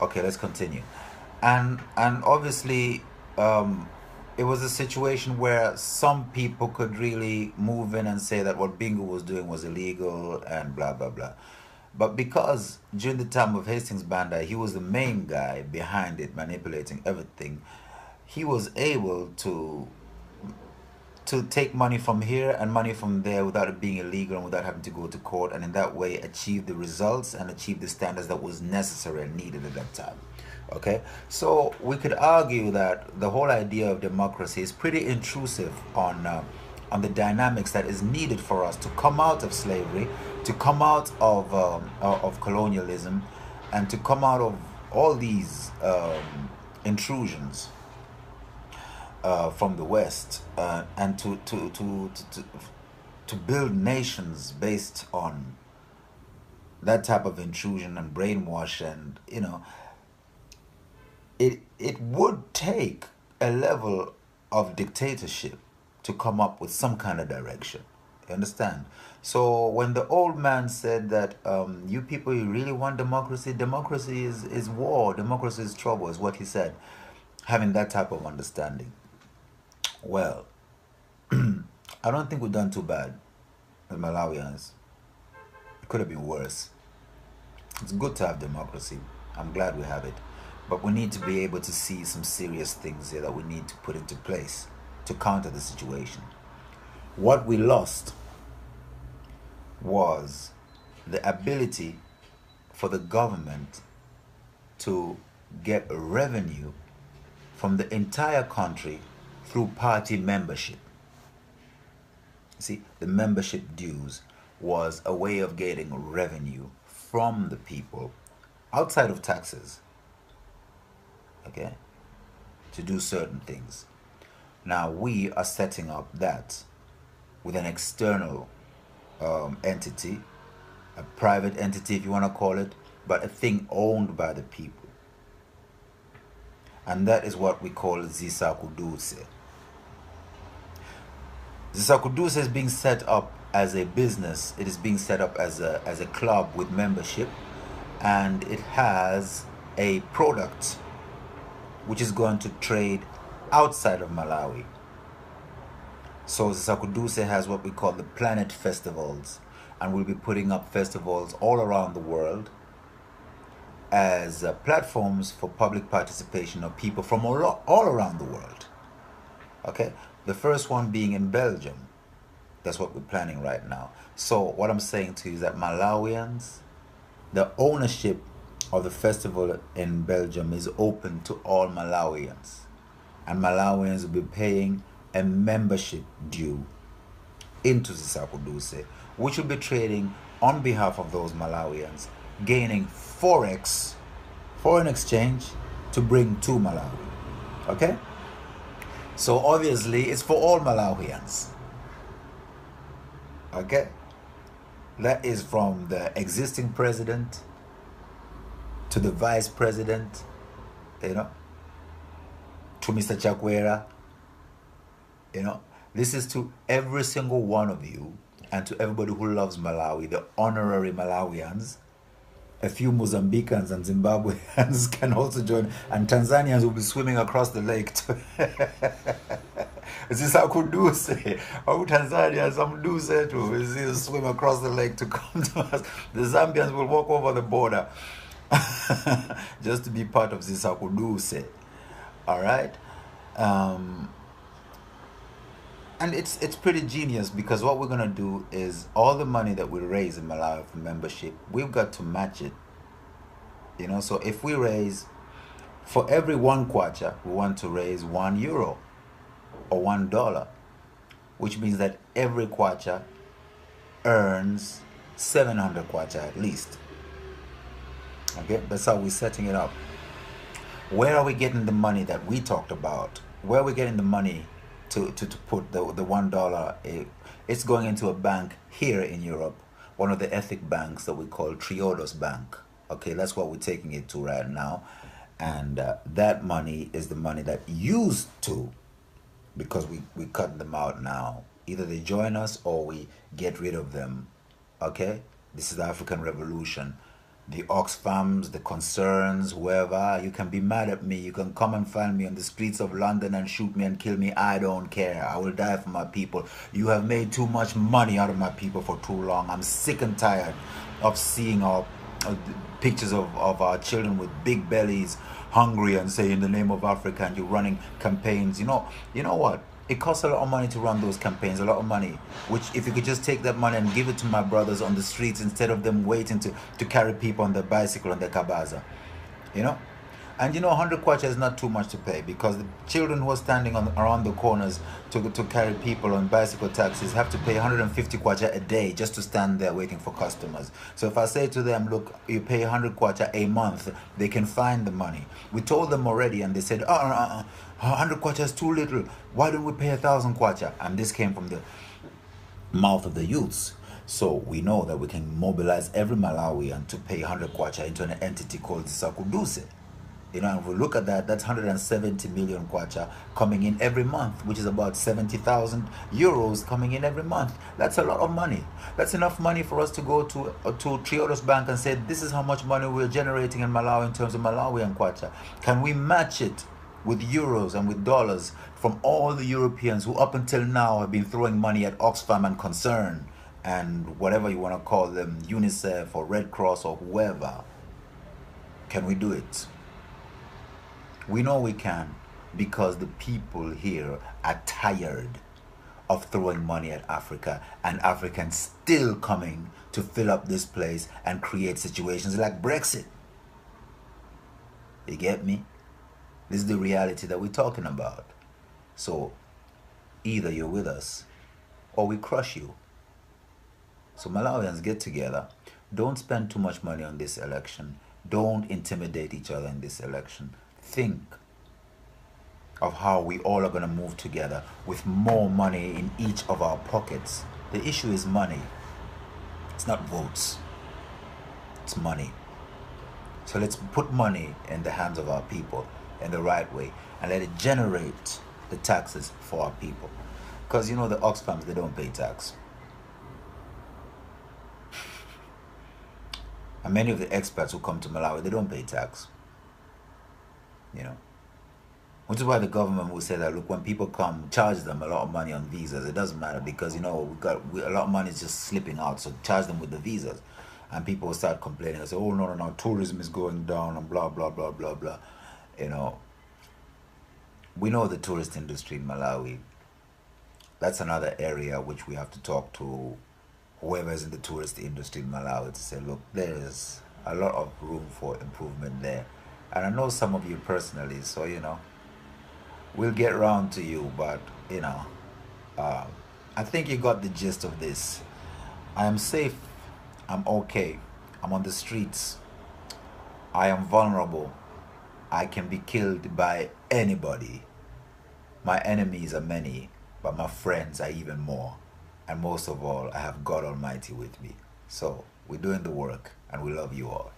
Okay, let's continue. And obviously, um, it was a situation where some people could really move in and say that what Bingo was doing was illegal and blah blah blah. But because during the time of Hastings Bandai, he was the main guy behind it, manipulating everything, he was able to take money from here and money from there without it being illegal and without having to go to court, and in that way achieve the results and achieve the standards that was necessary and needed at that time. Okay, so we could argue that the whole idea of democracy is pretty intrusive on the dynamics that is needed for us to come out of slavery, to come out of colonialism, and to come out of all these intrusions from the West, and to build nations based on that type of intrusion and brainwash, and it would take a level of dictatorship to come up with some kind of direction. You understand? So when the old man said that, you people, you really want democracy, democracy is war, democracy is trouble, is what he said, having that type of understanding. Well, I don't think we've done too bad as Malawians. It could have been worse. It's good to have democracy. I'm glad we have it. But we need to be able to see some serious things here that we need to put into place to counter the situation. What we lost was the ability for the government to get revenue from the entire country through party membership. See, the membership dues was a way of getting revenue from the people outside of taxes, okay, to do certain things. Now we are setting up that with an external entity, a private entity if you want to call it, but a thing owned by the people. And that is what we call Zisakuduse. Zisakuduse is being set up as a business. It is being set up as a club with membership, and it has a product which is going to trade outside of Malawi. So Zisakuduse has what we call the Planet Festivals, and we'll be putting up festivals all around the world as platforms for public participation of people from all around the world. Okay, the first one being in Belgium. That's what we're planning right now. So what I'm saying to you is that Malawians, the ownership of the festival in Belgium is open to all Malawians, and Malawians will be paying a membership due into Zisakuduse, which will be trading on behalf of those Malawians, gaining forex, foreign exchange, to bring to Malawi. Okay? So obviously it's for all Malawians. Okay? That is from the existing president to the vice president, you know, to Mr. Chakwera, you know. This is to every single one of you and to everybody who loves Malawi, the honorary Malawians. A few Mozambicans and Zimbabweans can also join, and Tanzanians will be swimming across the lake to Zisakuduse. Oh, Tanzania, some do say to swim across the lake to come to us. The Zambians will walk over the border just to be part of Zisakuduse. All right? Um, and it's pretty genius, because what we're gonna do is all the money that we raise in Malawi for membership, we've got to match it. You know, so if we raise, for every one kwacha, we want to raise €1 or $1, which means that every kwacha earns 700 kwacha at least. Okay, that's how we're setting it up. Where are we getting the money that we talked about? Where are we getting the money to put the $1? It's going into a bank here in Europe, one of the ethnic banks that we call Triodos Bank. Okay, that's what we're taking it to right now. And that money is the money that used to, because we cut them out now. Either they join us or we get rid of them. Okay? This is the African Revolution. the Oxfams, the concerns, whoever. You can be mad at me. You can come and find me on the streets of London and shoot me and kill me. I don't care. I will die for my people. You have made too much money out of my people for too long. I'm sick and tired of seeing our pictures of our children with big bellies, hungry, and say in the name of Africa, and you're running campaigns. You know what? It costs a lot of money to run those campaigns, a lot of money, which if you could just take that money and give it to my brothers on the streets instead of them waiting to carry people on their bicycle and their kabaza, you know? And 100 kwacha is not too much to pay, because the children who are standing around the corners to carry people on bicycle taxis have to pay 150 kwacha a day just to stand there waiting for customers. So if I say to them, look, you pay 100 kwacha a month, they can find the money. We told them already, and they said, 100 kwacha is too little. Why don't we pay 1,000 kwacha? And this came from the mouth of the youths. So we know that we can mobilize every Malawian to pay 100 kwacha into an entity called Sakuduse. And if we look at that, that's 170 million kwacha coming in every month, which is about 70,000 euros coming in every month. That's a lot of money. That's enough money for us to go to Triodos Bank and say, this is how much money we're generating in Malawi in terms of Malawian kwacha. Can we match it with euros and with dollars from all the Europeans who up until now have been throwing money at Oxfam and Concern and whatever you want to call them, UNICEF or Red Cross or whoever? Can we do it? We know we can, because the people here are tired of throwing money at Africa and Africans still coming to fill up this place and create situations like Brexit. You get me? This is the reality that we're talking about. So either you're with us or we crush you. So Malawians, get together. Don't spend too much money on this election. Don't intimidate each other in this election. Think of how we all are going to move together with more money in each of our pockets. The issue is money. It's not votes. It's money. So let's put money in the hands of our people in the right way and let it generate the taxes for our people. Because the Oxfams, they don't pay tax. And many of the expats who come to Malawi, they don't pay tax. Which is why the government will say that, look, when people come, charge them a lot of money on visas. It doesn't matter, because, a lot of money is just slipping out. So charge them with the visas. And people will start complaining and say, oh, no, tourism is going down and blah, blah, blah, blah, blah. We know the tourist industry in Malawi. That's another area which we have to talk to whoever is in the tourist industry in Malawi to say, look, there's a lot of room for improvement there. And I know some of you personally, so, we'll get around to you, but, I think you got the gist of this. I am safe. I'm okay. I'm on the streets. I am vulnerable. I can be killed by anybody. My enemies are many, but my friends are even more. And most of all, I have God Almighty with me. So, we're doing the work, and we love you all.